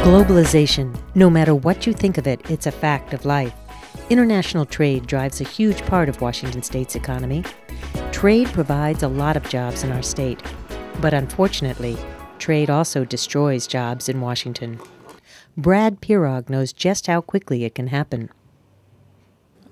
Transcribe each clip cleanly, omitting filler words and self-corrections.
Globalization. No matter what you think of it, it's a fact of life. International trade drives a huge part of Washington State's economy. Trade provides a lot of jobs in our state. But unfortunately, trade also destroys jobs in Washington. Brad Pirog knows just how quickly it can happen.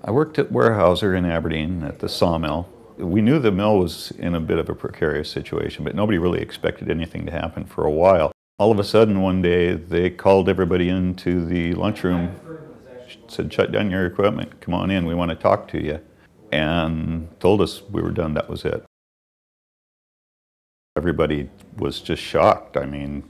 I worked at Weyerhaeuser in Aberdeen at the sawmill. We knew the mill was in a bit of a precarious situation, but nobody really expected anything to happen for a while. All of a sudden, one day, they called everybody into the lunchroom, said, "Shut down your equipment, come on in, we want to talk to you," and told us we were done, that was it. Everybody was just shocked. I mean,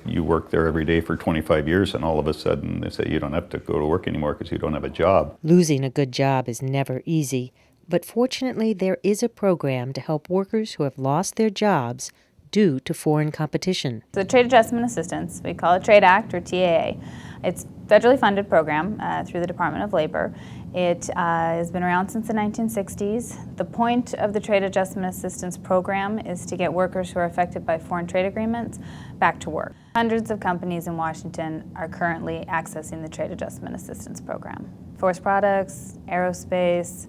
you work there every day for 25 years and all of a sudden they say you don't have to go to work anymore because you don't have a job. Losing a good job is never easy, but fortunately there is a program to help workers who have lost their jobs due to foreign competition. The Trade Adjustment Assistance, we call it Trade Act or TAA. It's a federally funded program through the Department of Labor. It has been around since the 1960s. The point of the Trade Adjustment Assistance program is to get workers who are affected by foreign trade agreements back to work. Hundreds of companies in Washington are currently accessing the Trade Adjustment Assistance program. Forest products, aerospace,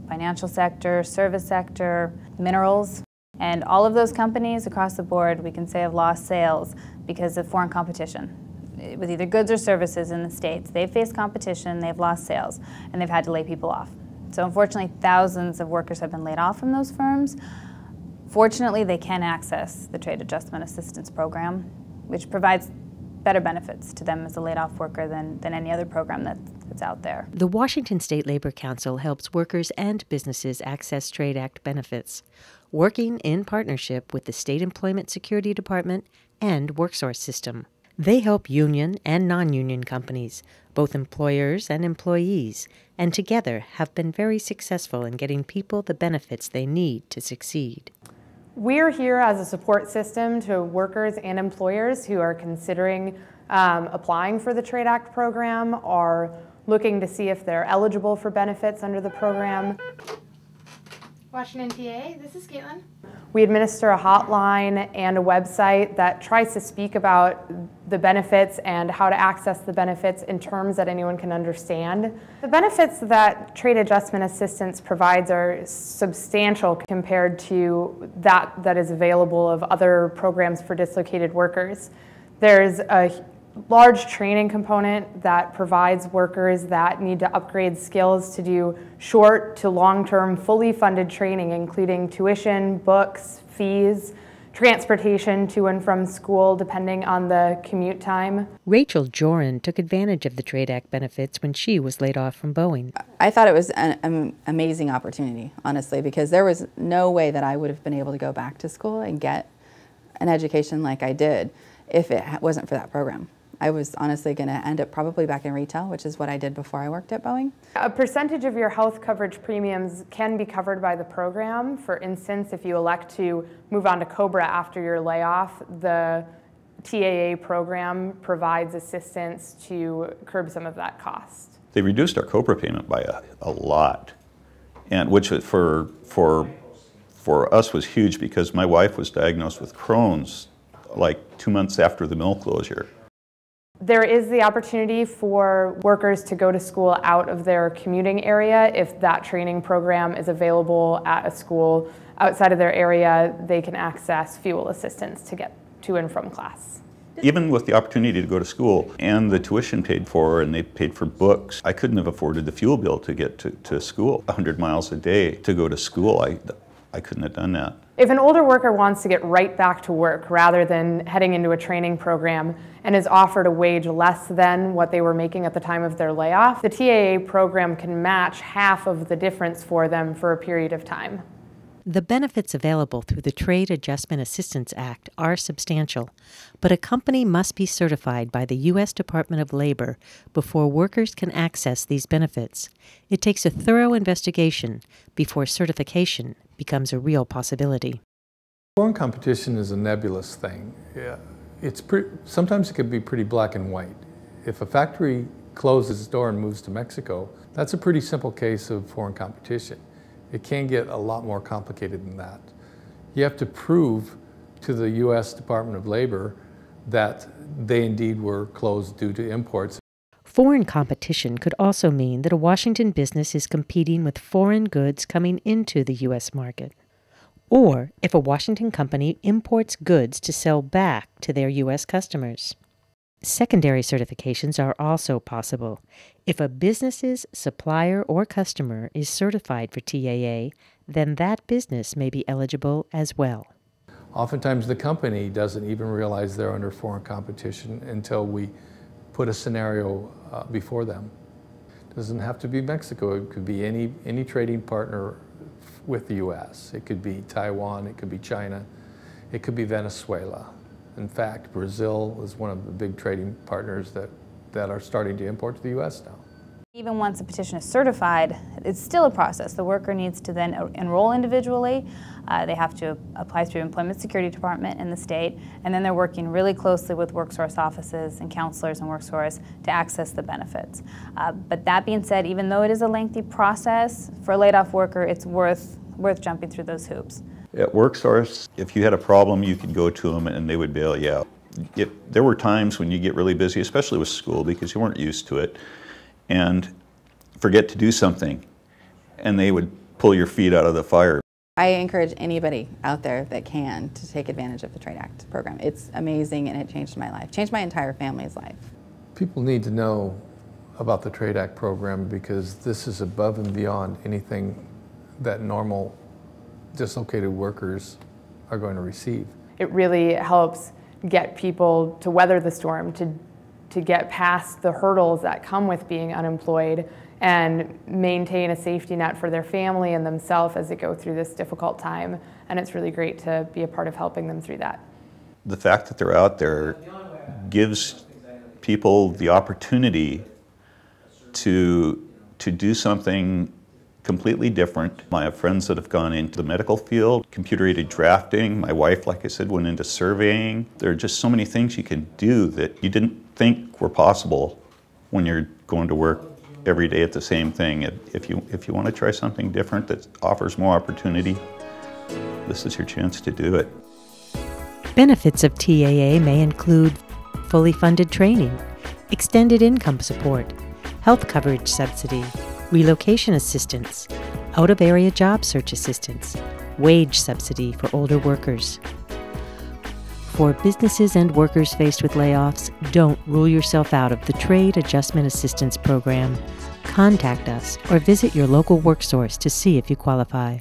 financial sector, service sector, minerals. And all of those companies across the board, we can say, have lost sales because of foreign competition. With either goods or services in the States, they've faced competition, they've lost sales, and they've had to lay people off. So unfortunately, thousands of workers have been laid off from those firms. Fortunately, they can access the Trade Adjustment Assistance Program, which provides better benefits to them as a laid-off worker than any other program that's out there. The Washington State Labor Council helps workers and businesses access Trade Act benefits, working in partnership with the State Employment Security Department and WorkSource system. They help union and non-union companies, both employers and employees, and together have been very successful in getting people the benefits they need to succeed. We're here as a support system to workers and employers who are considering applying for the Trade Act program, or looking to see if they're eligible for benefits under the program. Washington TAA, this is Caitlin. We administer a hotline and a website that tries to speak about the benefits and how to access the benefits in terms that anyone can understand. The benefits that Trade Adjustment Assistance provides are substantial compared to that is available of other programs for dislocated workers. There's a large training component that provides workers that need to upgrade skills to do short to long-term fully funded training, including tuition, books, fees, transportation to and from school depending on the commute time. Rachel Joran took advantage of the Trade Act benefits when she was laid off from Boeing. I thought it was an amazing opportunity, honestly, because there was no way that I would have been able to go back to school and get an education like I did if it wasn't for that program. I was honestly going to end up probably back in retail, which is what I did before I worked at Boeing. A percentage of your health coverage premiums can be covered by the program. For instance, if you elect to move on to COBRA after your layoff, the TAA program provides assistance to curb some of that cost. They reduced our COBRA payment by a lot, and which for us was huge because my wife was diagnosed with Crohn's like 2 months after the mill closure. There is the opportunity for workers to go to school out of their commuting area. If that training program is available at a school outside of their area, they can access fuel assistance to get to and from class. Even with the opportunity to go to school and the tuition paid for and they paid for books, I couldn't have afforded the fuel bill to get to school. 100 miles a day to go to school, I couldn't have done that. If an older worker wants to get right back to work rather than heading into a training program and is offered a wage less than what they were making at the time of their layoff, the TAA program can match half of the difference for them for a period of time. The benefits available through the Trade Adjustment Assistance Act are substantial, but a company must be certified by the U.S. Department of Labor before workers can access these benefits. It takes a thorough investigation before certification becomes a real possibility. Foreign competition is a nebulous thing. Yeah, sometimes it can be pretty black and white. If a factory closes its door and moves to Mexico, that's a pretty simple case of foreign competition. It can get a lot more complicated than that. You have to prove to the U.S. Department of Labor that they indeed were closed due to imports. Foreign competition could also mean that a Washington business is competing with foreign goods coming into the U.S. market, or if a Washington company imports goods to sell back to their U.S. customers. Secondary certifications are also possible. If a business's supplier or customer is certified for TAA, then that business may be eligible as well. Oftentimes the company doesn't even realize they're under foreign competition until we put a scenario before them. It doesn't have to be Mexico. It could be any trading partner with the U.S. It could be Taiwan. It could be China. It could be Venezuela. In fact, Brazil is one of the big trading partners that are starting to import to the U.S. now. Even once a petition is certified, it's still a process. The worker needs to then enroll individually. They have to apply through Employment Security Department in the state, and then they're working really closely with WorkSource offices and counselors in WorkSource to access the benefits. But that being said, even though it is a lengthy process, for a laid-off worker, it's worth jumping through those hoops. At WorkSource, if you had a problem, you could go to them and they would bail you out. There were times when you get really busy, especially with school, because you weren't used to it, and forget to do something, and they would pull your feet out of the fire. I encourage anybody out there that can to take advantage of the Trade Act program. It's amazing, and it changed my life, changed my entire family's life. People need to know about the Trade Act program because this is above and beyond anything that normal dislocated workers are going to receive. It really helps get people to weather the storm, to get past the hurdles that come with being unemployed and maintain a safety net for their family and themselves as they go through this difficult time. And it's really great to be a part of helping them through that. The fact that they're out there gives people the opportunity to do something completely different. I have friends that have gone into the medical field, computer-aided drafting. My wife, like I said, went into surveying. There are just so many things you can do that you didn't think were possible when you're going to work every day at the same thing. If you want to try something different that offers more opportunity, this is your chance to do it. Benefits of TAA may include fully funded training, extended income support, health coverage subsidy, relocation assistance, out-of-area job search assistance, wage subsidy for older workers. For businesses and workers faced with layoffs, don't rule yourself out of the Trade Adjustment Assistance Program. Contact us or visit your local WorkSource to see if you qualify.